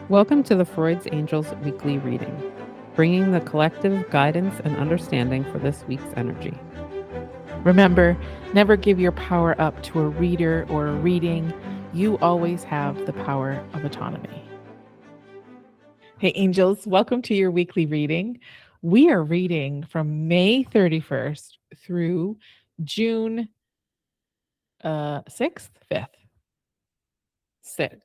Welcome to the Freud's Angels weekly reading, bringing the collective guidance and understanding for this week's energy. Remember, never give your power up to a reader or a reading. You always have the power of autonomy. Hey, angels, welcome to your weekly reading. We are reading from May 31st through June 6th, 5th. 6th.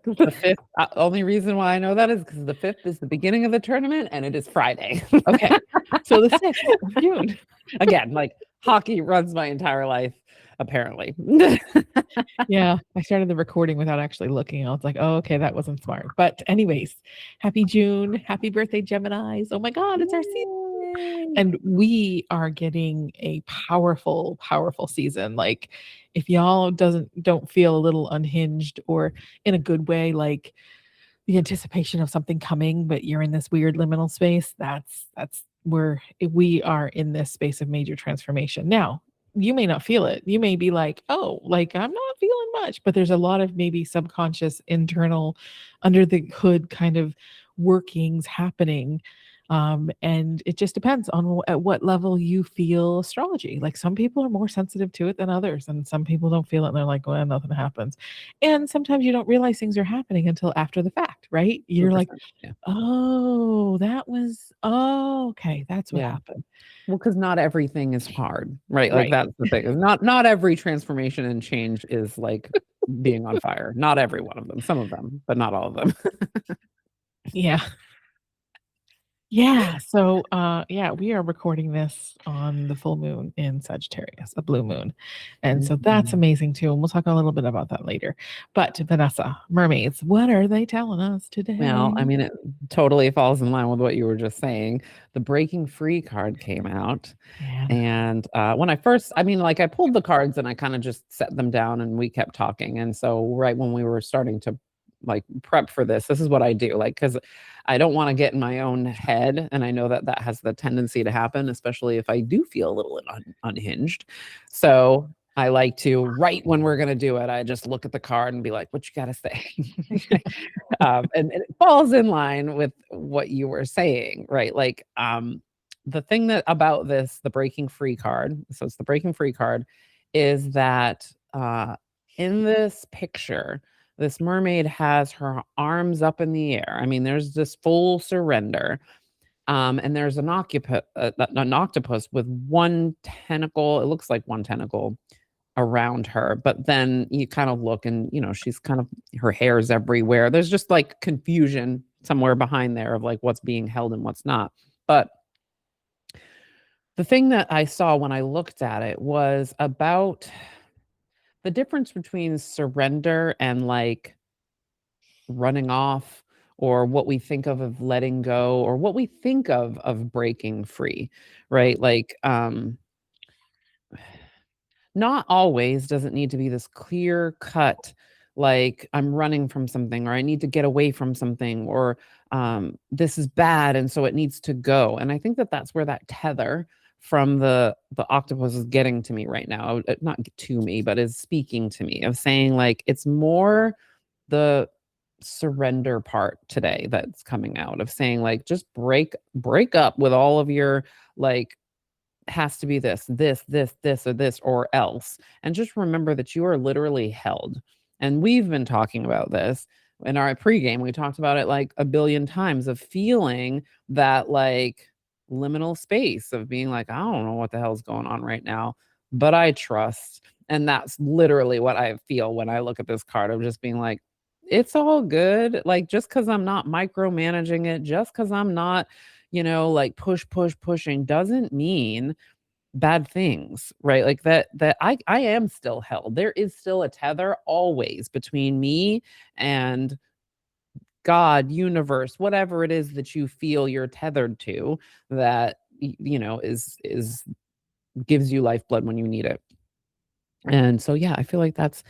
The fifth, only reason why I know that is because the 5th is the beginning of the tournament and it is Friday. Okay. So the 6th of June. Again, like hockey runs my entire life, apparently. Yeah, I started the recording without actually looking. I was like, oh, okay, that wasn't smart. But anyways, happy June. Happy birthday, Geminis. Oh my God, it's our season. And we are getting a powerful, powerful season. Like if y'all don't feel a little unhinged or in a good way, like the anticipation of something coming, but you're in this weird liminal space, that's where we are in this space of major transformation. Now, you may not feel it. You may be like, oh, like I'm not feeling much, but there's a lot of maybe subconscious, internal, under the hood kind of workings happening. And it just depends on at what level you feel astrology. Like some people are more sensitive to it than others, and some people don't feel it and they're like, well, nothing happens. And sometimes you don't realize things are happening until after the fact, right? You're like, 100%, yeah. oh, okay, that's what happened. Well, because not everything is hard, right? Like Right. that's the thing. Is not every transformation and change is like being on fire. Not every one of them. Some of them, but not all of them. Yeah. Yeah. So, yeah, we are recording this on the full moon in Sagittarius, a blue moon. And so that's amazing too. And we'll talk a little bit about that later. But Vanessa, mermaids, what are they telling us today? Well, I mean, it totally falls in line with what you were just saying. The Breaking Free card came out. Yeah. And when I pulled the cards and I kind of just set them down and we kept talking. And so right when we were starting to like prep for this is what I do. Like, because I don't want to get in my own head. And I know that that has the tendency to happen, especially if I do feel a little unhinged. So I like to, right when we're going to do it, I just look at the card and be like, what you got to say? And it falls in line with what you were saying, right? Like, the thing that about this, the Breaking Free card, so it's the Breaking Free card, is that in this picture, this mermaid has her arms up in the air. I mean, there's this full surrender. And there's an octopus with one tentacle. It looks like one tentacle around her, but then you kind of look and, she's kind of, her hair's everywhere. There's just like confusion somewhere behind there of like what's being held and what's not. But the thing that I saw when I looked at it was about the difference between surrender and like running off, or what we think of letting go, or what we think of breaking free, right? Like not always does it need to be this clear cut, like I'm running from something, or I need to get away from something, or this is bad and so it needs to go. And I think that that's where that tether from the octopus is getting to me right now. Not to me, but is speaking to me, of saying like it's more the surrender part today that's coming out, of saying like just break up with all of your like has to be this or this or else, and just remember that you are literally held. And we've been talking about this in our pregame. We talked about it like a billion times, of feeling that like liminal space of being like, I don't know what the hell's going on right now, but I trust. And that's literally what I feel when I look at this card, of just being like, it's all good. Like, just because I'm not micromanaging it, just because I'm not, like pushing, doesn't mean bad things, right? Like that I am still held. There is still a tether always between me and God, universe, whatever it is that you feel you're tethered to, that is gives you lifeblood when you need it. And so, yeah, I feel like that's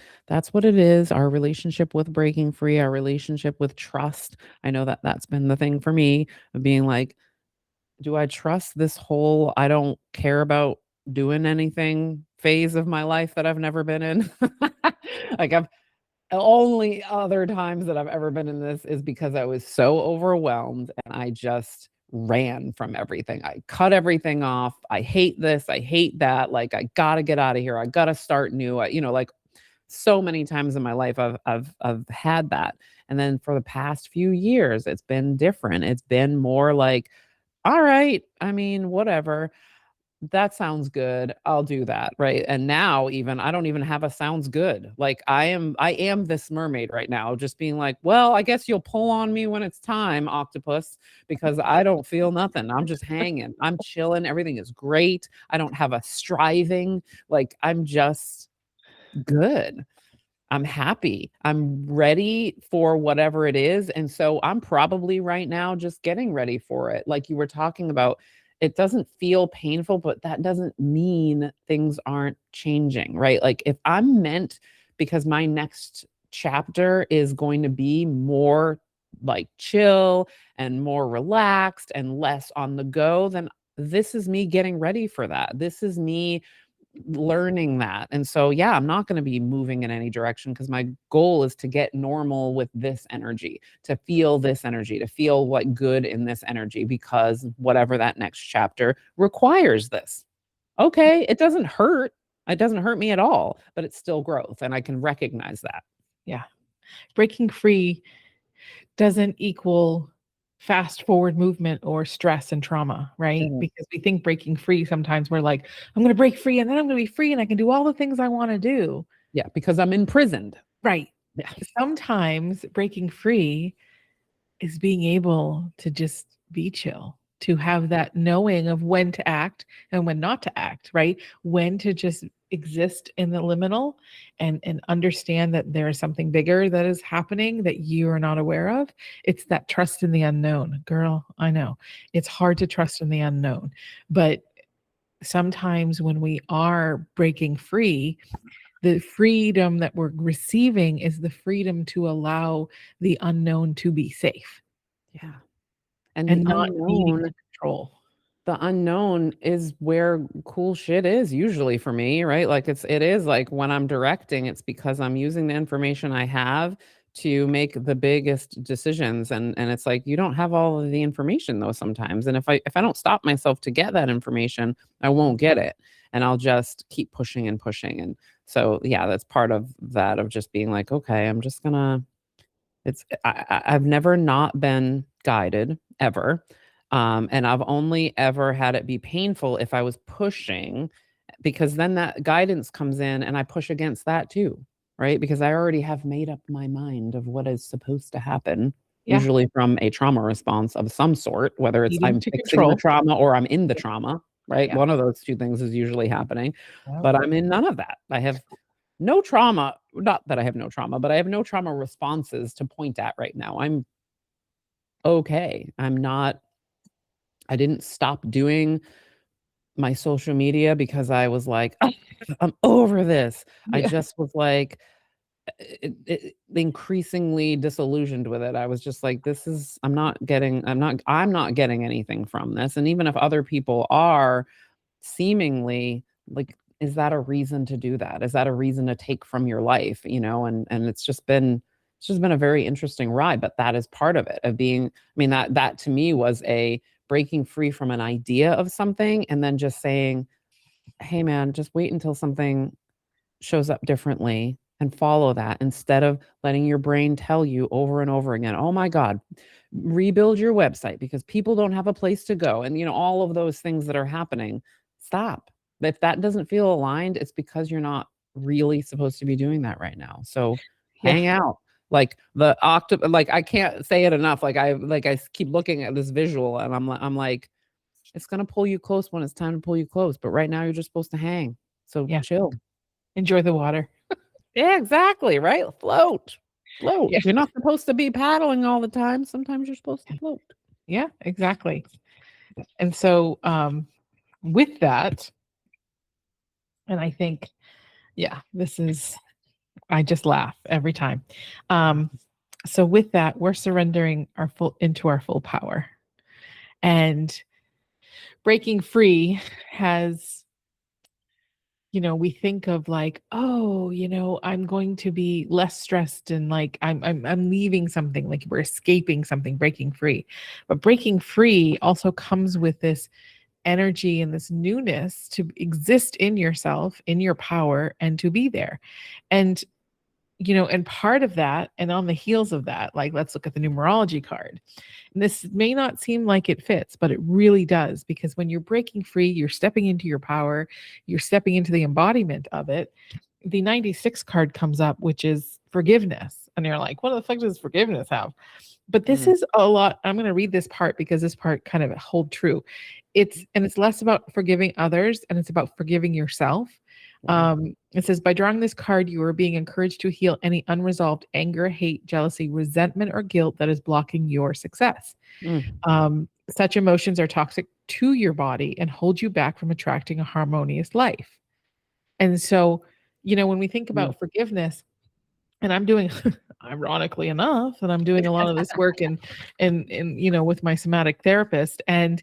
what it is. Our relationship with breaking free, our relationship with trust. I know that that's been the thing for me, of being like, do I trust this whole I don't care about doing anything phase of my life that I've never been in? Like only other times that I've ever been in this is because I was so overwhelmed and I just ran from everything. I cut everything off. I hate this. I hate that. Like, I got to get out of here. I got to start new. Like so many times in my life, I've had that. And then for the past few years, it's been different. It's been more like, all right, I mean, whatever. That sounds good. I'll do that, right? And now even I don't even have a sounds good. Like I am this mermaid right now, just being like, well, I guess you'll pull on me when it's time, octopus, because I don't feel nothing. I'm just hanging. I'm chilling. Everything is great. I don't have a striving. Like I'm just good. I'm happy. I'm ready for whatever it is. And so I'm probably right now just getting ready for it. Like you were talking about, it doesn't feel painful, but that doesn't mean things aren't changing, right? Like if I'm meant, because my next chapter is going to be more like chill and more relaxed and less on the go, then this is me getting ready for that. This is me learning that. And so, yeah, I'm not going to be moving in any direction because my goal is to get normal with this energy, to feel this energy, to feel what good in this energy, because whatever that next chapter requires this. Okay, it doesn't hurt. It doesn't hurt me at all, but it's still growth. And I can recognize that. Yeah. Breaking free doesn't equal fast forward movement or stress and trauma, right? Mhm. Because we think breaking free, sometimes we're like, I'm going to break free and then I'm going to be free and I can do all the things I want to do. Yeah, because I'm imprisoned. Right. Yeah. Sometimes breaking free is being able to just be chill, to have that knowing of when to act and when not to act, right? When to just exist in the liminal and understand that there is something bigger that is happening that you are not aware of. It's that trust in the unknown. Girl, I know. It's hard to trust in the unknown, but sometimes when we are breaking free, the freedom that we're receiving is the freedom to allow the unknown to be safe Yeah. And and not needing to control. the unknown is where cool shit is usually for me, right? Like it is like when I'm directing, it's because I'm using the information I have to make the biggest decisions. And it's like you don't have all of the information though sometimes. And if I don't stop myself to get that information, I won't get it. And I'll just keep pushing and pushing. And so yeah, that's part of that, of just being like, okay, I'm just gonna I've never not been guided ever. And I've only ever had it be painful if I was pushing, because then that guidance comes in and I push against that too, right? Because I already have made up my mind of what is supposed to happen, Yeah, usually from a trauma response of some sort, whether it's needing I'm to fixing the control. trauma or I'm in the trauma, right? Yeah. One of those two things is usually happening, Yeah. but I'm in none of that. I have no trauma, not that I have no trauma, but I have no trauma responses to point at right now. I'm okay. I didn't stop doing my social media because I was like, "Ugh, I'm over this." I Yeah. just was like, increasingly disillusioned with it. I was just like, this is I'm not getting anything from this. And even if other people are, seemingly, like, is that a reason to do that? Is that a reason to take from your life, and it's just been a very interesting ride, but that is part of it, of being, I mean, that to me was a breaking free from an idea of something and then just saying, hey man, just wait until something shows up differently and follow that, instead of letting your brain tell you over and over again, oh my god, rebuild your website because people don't have a place to go, and all of those things that are happening. Stop. If that doesn't feel aligned, it's because you're not really supposed to be doing that right now. So Yeah. hang out. Like the octopus, like I can't say it enough. Like I keep looking at this visual and I'm like, it's gonna pull you close when it's time to pull you close, but right now you're just supposed to hang. So Yeah. chill. Enjoy the water. Yeah, exactly, right? Float. Float. Yeah. You're not supposed to be paddling all the time. Sometimes you're supposed to float. Yeah, exactly. And so with that, and I think, yeah, I just laugh every time. So with that, we're surrendering our full power. And breaking free has we think of like, oh, I'm going to be less stressed, and like I'm leaving something, like we're escaping something, breaking free. But breaking free also comes with this energy and this newness to exist in yourself, in your power, and to be there. And and part of that, and on the heels of that, like let's look at the numerology card. And this may not seem like it fits, but it really does, because when you're breaking free, you're stepping into your power, you're stepping into the embodiment of it. The 96 card comes up, which is forgiveness. And you're like, what the fuck does forgiveness have? But this is a lot. I'm going to read this part because this part kind of hold true. It's less about forgiving others, and it's about forgiving yourself. It says, by drawing this card, you are being encouraged to heal any unresolved anger, hate, jealousy, resentment, or guilt that is blocking your success. Such emotions are toxic to your body and hold you back from attracting a harmonious life. And so, when we think about forgiveness, and I'm doing, ironically enough, and I'm doing a lot of this work and with my somatic therapist, and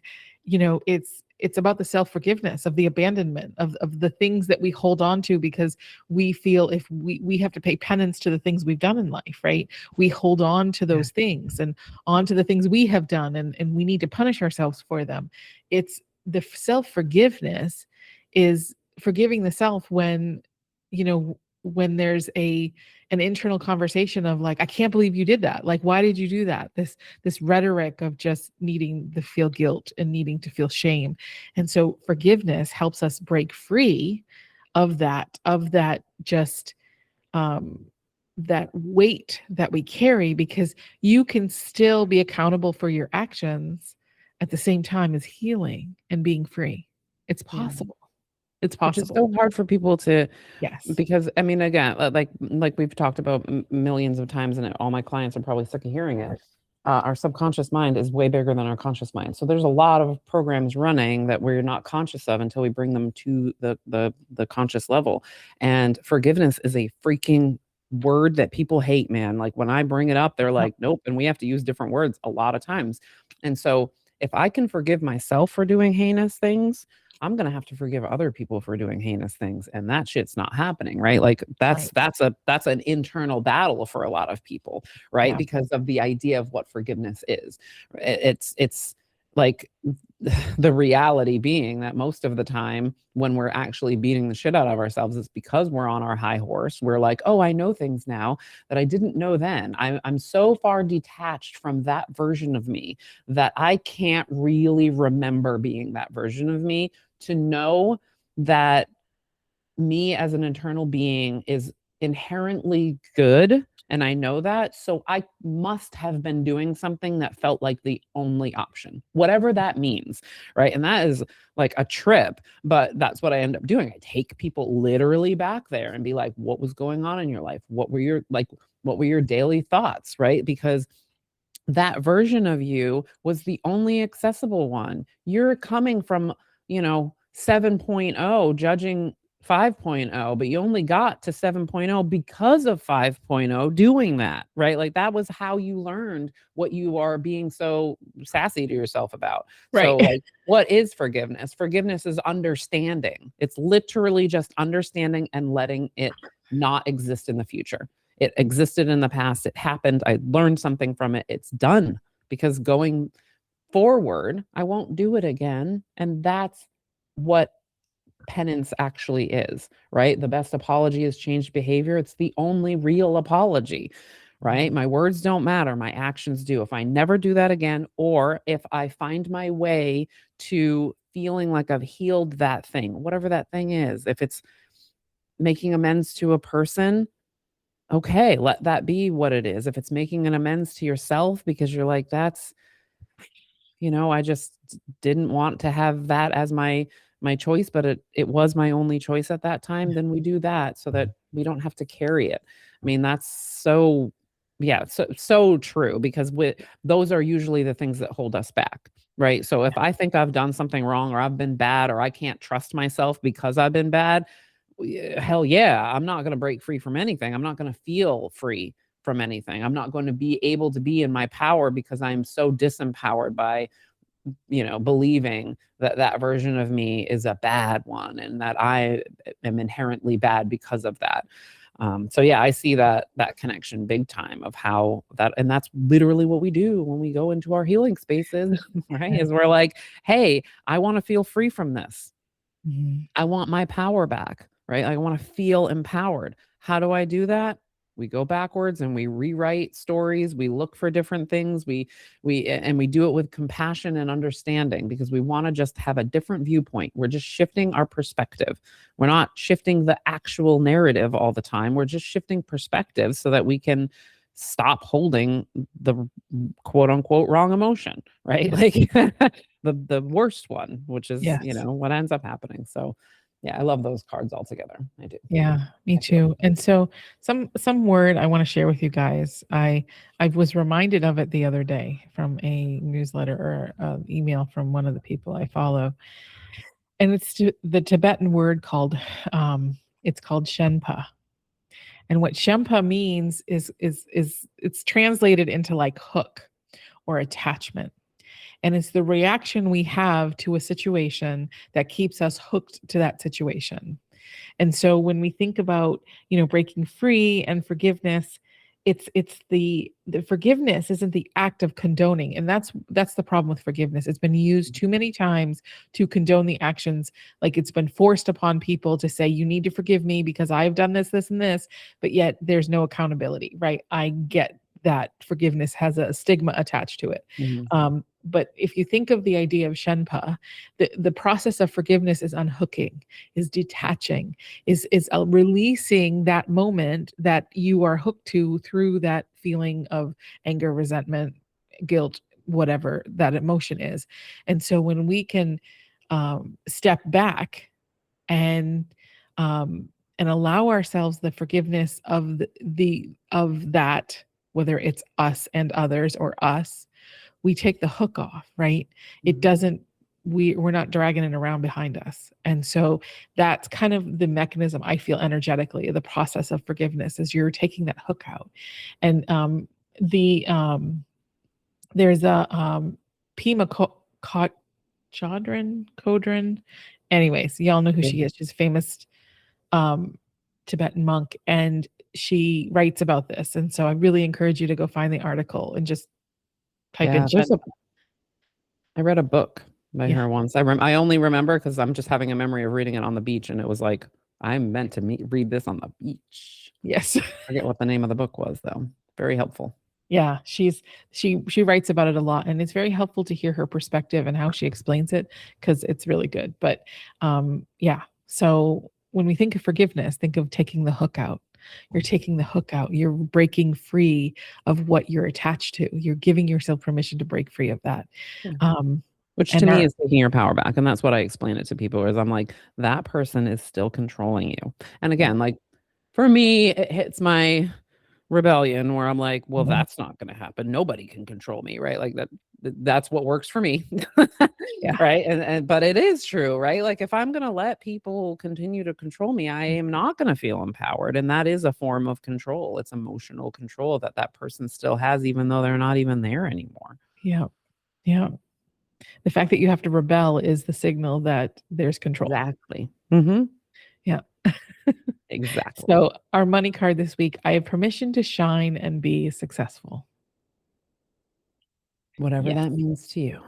it's about the self-forgiveness of the abandonment of the things that we hold on to, because we feel if we have to pay penance to the things we've done in life, right? We hold on to those things and on to the things we have done, and we need to punish ourselves for them. It's the self-forgiveness is forgiving the self when when there's an internal conversation of like, I can't believe you did that. Like, why did you do that? This rhetoric of just needing to feel guilt and needing to feel shame. And so forgiveness helps us break free of that just that weight that we carry, because you can still be accountable for your actions at the same time as healing and being free. It's possible. It's Which is possible. so hard for people to, Yes. because I mean, again, like we've talked about millions of times, and all my clients are probably sick of hearing it. Our subconscious mind is way bigger than our conscious mind. So there's a lot of programs running that we're not conscious of until we bring them to the conscious level. And forgiveness is a freaking word that people hate, man. Like when I bring it up, they're like, nope. And we have to use different words a lot of times. And so if I can forgive myself for doing heinous things, I'm going to have to forgive other people for doing heinous things. And that shit's not happening, right? Like that's an internal battle for a lot of people, right? Yeah. Because of the idea of what forgiveness is. It's like the reality being that most of the time when we're actually beating the shit out of ourselves, it's because we're on our high horse. We're like, oh, I know things now that I didn't know then. I'm so far detached from that version of me that I can't really remember being that version of me to know that me as an internal being is inherently good. And I know that. So I must have been doing something that felt like the only option, whatever that means. Right. And that is like a trip, but that's what I end up doing. I take people literally back there and be like, what was going on in your life? What were your daily thoughts? Right. Because that version of you was the only accessible one. You're coming from, 7.0 judging 5.0, but you only got to 7.0 because of 5.0 doing that, right? Like that was how you learned what you are being so sassy to yourself about. Right. So like, what is forgiveness? Forgiveness is understanding. It's literally just understanding and letting it not exist in the future. It existed in the past. It happened. I learned something from it. It's done, because going forward, I won't do it again. And that's what penance actually is, right? The best apology is changed behavior. It's the only real apology, right? My words don't matter. My actions do. If I never do that again, or if I find my way to feeling like I've healed that thing, whatever that thing is, if it's making amends to a person, okay, let that be what it is. If it's making an amends to yourself because you're like, that's, I just didn't want to have that as my choice, but it was my only choice at that time, then we do that so that we don't have to carry it. I mean, that's so, yeah, so true, because those are usually the things that hold us back, right? So if I think I've done something wrong, or I've been bad, or I can't trust myself because I've been bad, hell yeah, I'm not going to break free from anything. I'm not going to feel free from anything. I'm not going to be able to be in my power because I'm so disempowered by believing that that version of me is a bad one and that I am inherently bad because of that. So yeah, I see that connection big time of how that, and that's literally what we do when we go into our healing spaces, right? Is we're like, hey, I want to feel free from this. Mhm. I want my power back, right? I want to feel empowered. How do I do that? We go backwards and we rewrite stories. We look for different things. We do it with compassion and understanding because we want to just have a different viewpoint. We're just shifting our perspective. We're not shifting the actual narrative all the time. We're just shifting perspective so that we can stop holding the quote unquote wrong emotion, right? Like the worst one, which is, Yes. what ends up happening. So yeah, I love those cards altogether. I do. Yeah, me too. And so some word I want to share with you guys. I was reminded of it the other day from a newsletter or email from one of the people I follow, and it's the Tibetan word called it's called Shenpa. And what Shenpa means is it's translated into like hook or attachment. And it's the reaction we have to a situation that keeps us hooked to that situation. And so when we think about, breaking free and forgiveness, it's the forgiveness isn't the act of condoning. And that's the problem with forgiveness. It's been used too many times to condone the actions. Like it's been forced upon people to say, you need to forgive me because I've done this, this, and this, but yet there's no accountability, right? I get that forgiveness has a stigma attached to it. But if you think of the idea of Shenpa, the process of forgiveness is unhooking, is detaching, is releasing that moment that you are hooked to through that feeling of anger, resentment, guilt, whatever that emotion is. And so when we can step back and allow ourselves the forgiveness of of that, whether it's us and others or us, we take the hook off, right? It doesn't, we're not dragging it around behind us. And so that's kind of the mechanism I feel energetically, the process of forgiveness is you're taking that hook out. And there's a Pema Chodron. Anyways, y'all know who she is. She's a famous Tibetan monk, and she writes about this. And so I really encourage you to go find the article and just type in Shenpa. I read a book by her once. I only remember because I'm just having a memory of reading it on the beach, and it was like I meant to read this on the beach. Yes. I forget what the name of the book was though. Very helpful. Yeah, she writes about it a lot, and it's very helpful to hear her perspective and how she explains it because it's really good. But yeah, so when we think of forgiveness, think of taking the hook out. You're taking the hook out. You're breaking free of what you're attached to. You're giving yourself permission to break free of that. Which to me is taking your power back. And that's what I explain it to people is I'm like, that person is still controlling you. And again, like for me, it hits my rebellion where I'm like, well, that's not going to happen. Nobody can control me, right? Like that's what works for me. Yeah. Right. And but it is true, right? Like if I'm going to let people continue to control me, I am not going to feel empowered. And that is a form of control. It's emotional control that person still has, even though they're not even there anymore. Yeah. Yeah. The fact that you have to rebel is the signal that there's control. Exactly. Yeah. Exactly. So our money card this week, I have permission to shine and be successful. Whatever that means to you.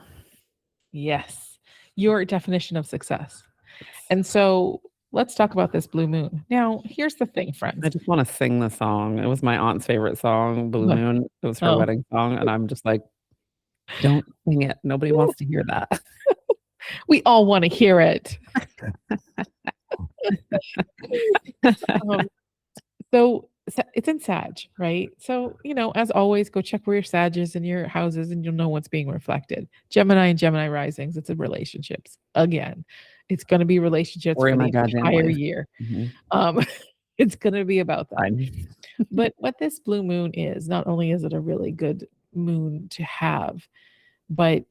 Yes. Your definition of success. And so let's talk about this blue moon. Now, here's the thing, friends. I just want to sing the song. It was my aunt's favorite song, Blue Moon. It was her wedding song. And I'm just like, don't sing it. Nobody wants to hear that. We all want to hear it. So it's in Sag, right? So, as always, go check where your Sag is in your houses and you'll know what's being reflected. Gemini and Gemini risings, it's in relationships. Again, it's going to be relationships for the entire year. It's going to be about that. But what this blue moon is, not only is it a really good moon to have, but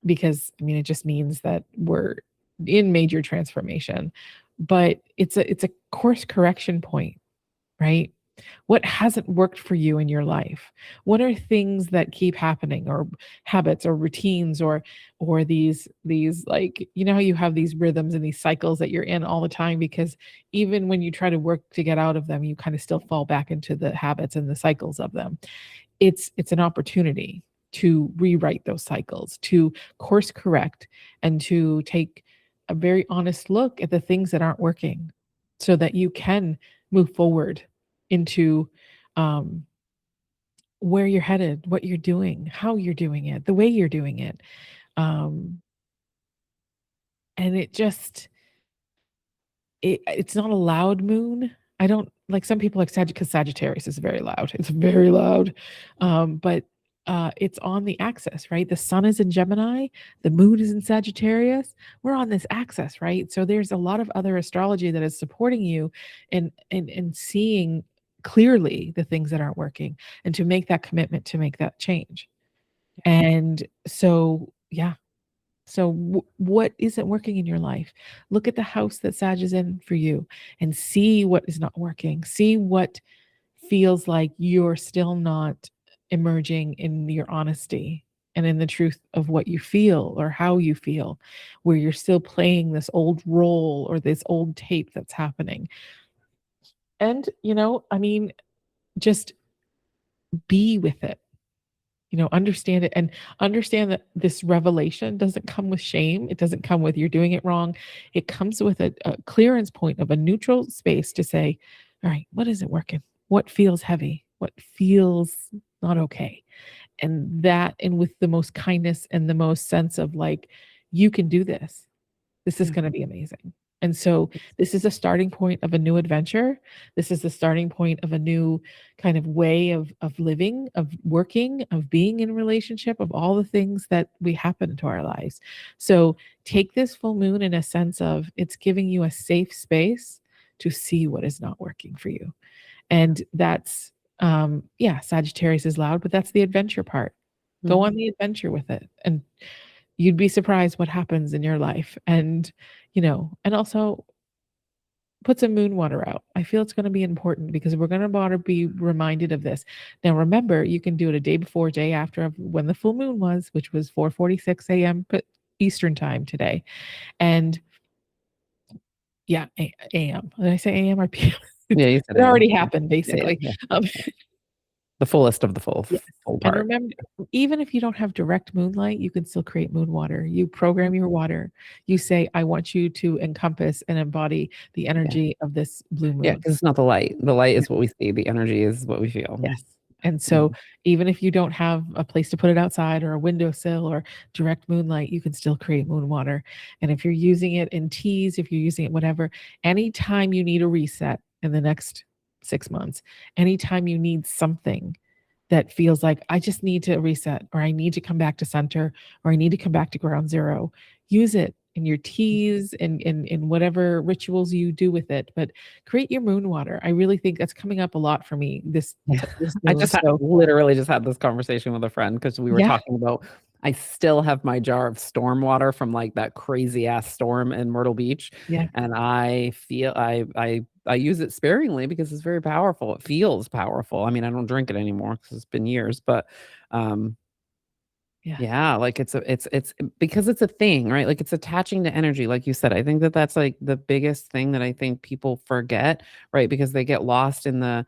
because, it just means that we're in major transformation, but it's a course correction point, right? What hasn't worked for you in your life? What are things that keep happening, or habits or routines, or these, like, you know how you have these rhythms and these cycles that you're in all the time, because even when you try to work to get out of them, you kind of still fall back into the habits and the cycles of them. It's an opportunity to rewrite those cycles, to course correct, and to take a very honest look at the things that aren't working, so that you can move forward into um, where you're headed, what you're doing, how you're doing it, the way you're doing it. Um, and it's not a loud moon. I don't like, some people like because Sagittarius is very loud. It's very loud. But it's on the axis, right? The sun is in Gemini, the moon is in Sagittarius. We're on this axis, right? So there's a lot of other astrology that is supporting you in seeing clearly the things that aren't working, and to make that commitment to make that change. And so, yeah, so, what isn't working in your life? Look at the house that Sag is in for you and see what is not working. See what feels like you're still not emerging in your honesty and in the truth of what you feel or how you feel, where you're still playing this old role or this old tape that's happening. And, I mean, just be with it. Understand it, and understand that this revelation doesn't come with shame. It doesn't come with you're doing it wrong. It comes with a clearance point of a neutral space to say, all right, what isn't working? What feels heavy? What feels not okay? And with the most kindness and the most sense of like, you can do this. This is going to be amazing. And so this is a starting point of a new adventure. This is the starting point of a new kind of way of living, of working, of being in a relationship, of all the things that we happen into our lives. So take this full moon in a sense of it's giving you a safe space to see what is not working for you. And that's yeah, Sagittarius is loud, but that's the adventure part. Go on the adventure with it, and you'd be surprised what happens in your life. And and also put some moon water out. I feel it's going to be important because we're going to want to be reminded of this. Now remember, you can do it a day before, day after of when the full moon was, which was 4:46 a.m. Eastern time today. And yeah, a.m. Did I say a.m. or p.m.? Yeah, you said It AM. already happened, basically. Yeah. The fullest of the full part. And remember, even if you don't have direct moonlight, you can still create moon water. You program your water. You say, I want you to encompass and embody the energy of this blue moon. Yeah, because it's not the light. The light is what we see. The energy is what we feel. Yes. And so even if you don't have a place to put it outside or a windowsill or direct moonlight, you can still create moon water. And if you're using it in teas, if you're using it whatever, anytime you need a reset in the next 6 months, anytime you need something that feels like I just need to reset, or I need to come back to center, or I need to come back to ground zero, use it in your teas and in whatever rituals you do with it. But create your moon water. I really think that's coming up a lot for me. This I just literally just had this conversation with a friend because we were talking about, I still have my jar of storm water from like that crazy ass storm in Myrtle Beach. Yeah. And I feel I use it sparingly because it's very powerful. It feels powerful. I mean, I don't drink it anymore because it's been years, but yeah, like it's because it's a thing, right? Like it's attaching to energy, like you said. I think that that's like the biggest thing that I think people forget, right? Because they get lost in the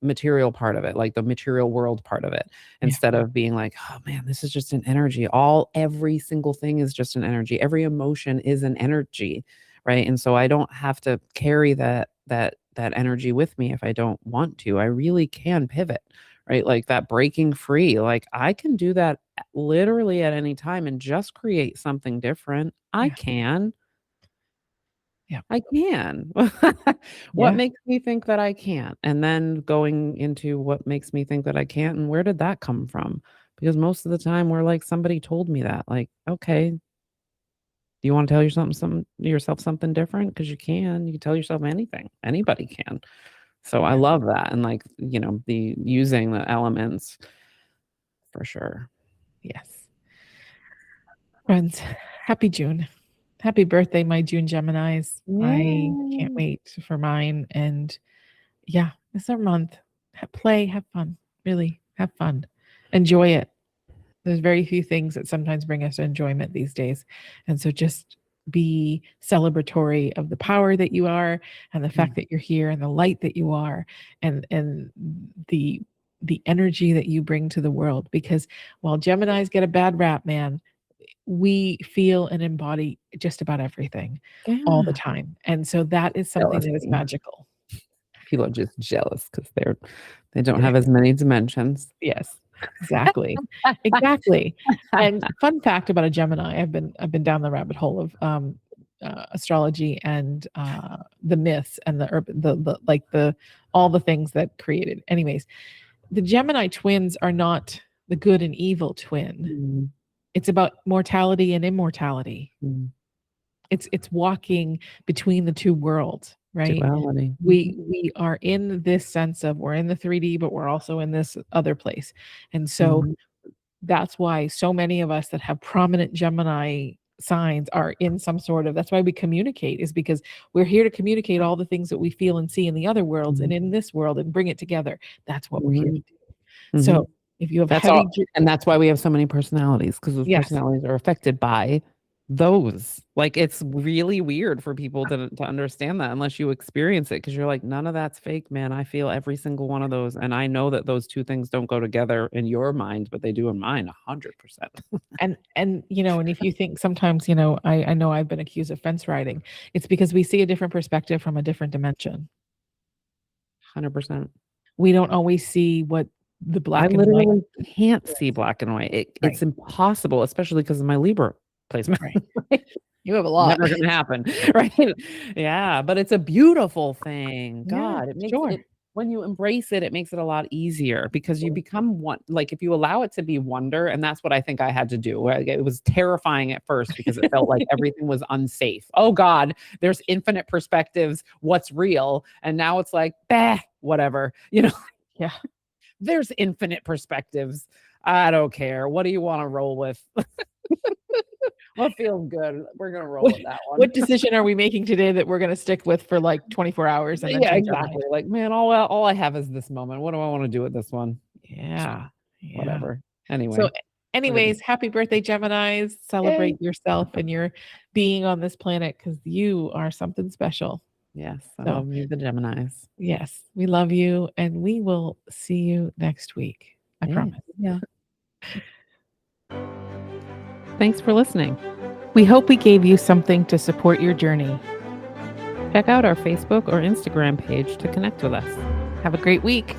material part of it, like the material world part of it, instead of being like, oh man, this is just an energy. Every single thing is just an energy. Every emotion is an energy, right? And so I don't have to carry that energy with me if I don't want to. I really can pivot, right? Like that breaking free, like I can do that literally at any time and just create something different. I can. Yeah. I can. What makes me think that I can't? And then going into what makes me think that I can't and where did that come from? Because most of the time we're like, somebody told me that. Like, okay, do you want to tell yourself something different? Because you can tell yourself anything. Anybody can. So I love that. And like, the using the elements for sure. Yes. Friends, happy June. Happy birthday, my June Geminis. I can't wait for mine. And Yeah, it's our month. Play, have fun. Really, have fun. Enjoy it. There's very few things that sometimes bring us enjoyment these days. And so just be celebratory of the power that you are and the fact that you're here and the light that you are and the energy that you bring to the world. Because while Geminis get a bad rap, man, we feel and embody just about everything all the Yeah. time. And so that is something that is Jealousy. magical. People are just jealous because they don't have as many dimensions. Yes, exactly. Exactly. And fun fact about a Gemini, I've been down the rabbit hole of astrology and the myths and the urban the all the things that created. Anyways, the Gemini twins are not the good and evil twin. It's about mortality and immortality. It's walking between the two worlds, right? Duality. We are in this sense of we're in the 3D, but we're also in this other place. And so that's why so many of us that have prominent Gemini signs are in some sort of, that's why we communicate, is because we're here to communicate all the things that we feel and see in the other worlds and in this world and bring it together. That's what we're here to do. So if you have That's heavy all, and that's why we have so many personalities, because those personalities are affected by those. Like, it's really weird for people to understand that unless you experience it, because you're like, none of that's fake, man. I feel every single one of those, and I know that those two things don't go together in your mind, but they do in mine 100%. And you know, and if you think sometimes, you know, I know I've been accused of fence riding. It's because we see a different perspective from a different dimension. 100%. We don't always see what the black I and literally white. can't see black and white. It's impossible, especially because of my Libra placement. You have a lot. Never gonna happen, right? Yeah, but it's a beautiful thing. God, it makes it, when you embrace it, it makes it a lot easier because you become one. Like, if you allow it to be wonder, and that's what I think I had to do. It was terrifying at first because it felt like everything was unsafe. Oh God, there's infinite perspectives. What's real? And now it's like, bah, whatever, you know? Yeah. There's infinite perspectives. I don't care. What do you want to roll with? What feels good? We're gonna roll with that one. What decision are we making today that we're gonna stick with for like 24 hours? And then exactly. Like, man, all I have is this moment. What do I want to do with this one? Yeah. Whatever. Anyway. So anyways, happy birthday, Geminis. Celebrate yourself and your being on this planet, because you are something special. Yes, I love you, the Geminis. Yes, we love you, and we will see you next week. I promise. Yeah. Thanks for listening. We hope we gave you something to support your journey. Check out our Facebook or Instagram page to connect with us. Have a great week.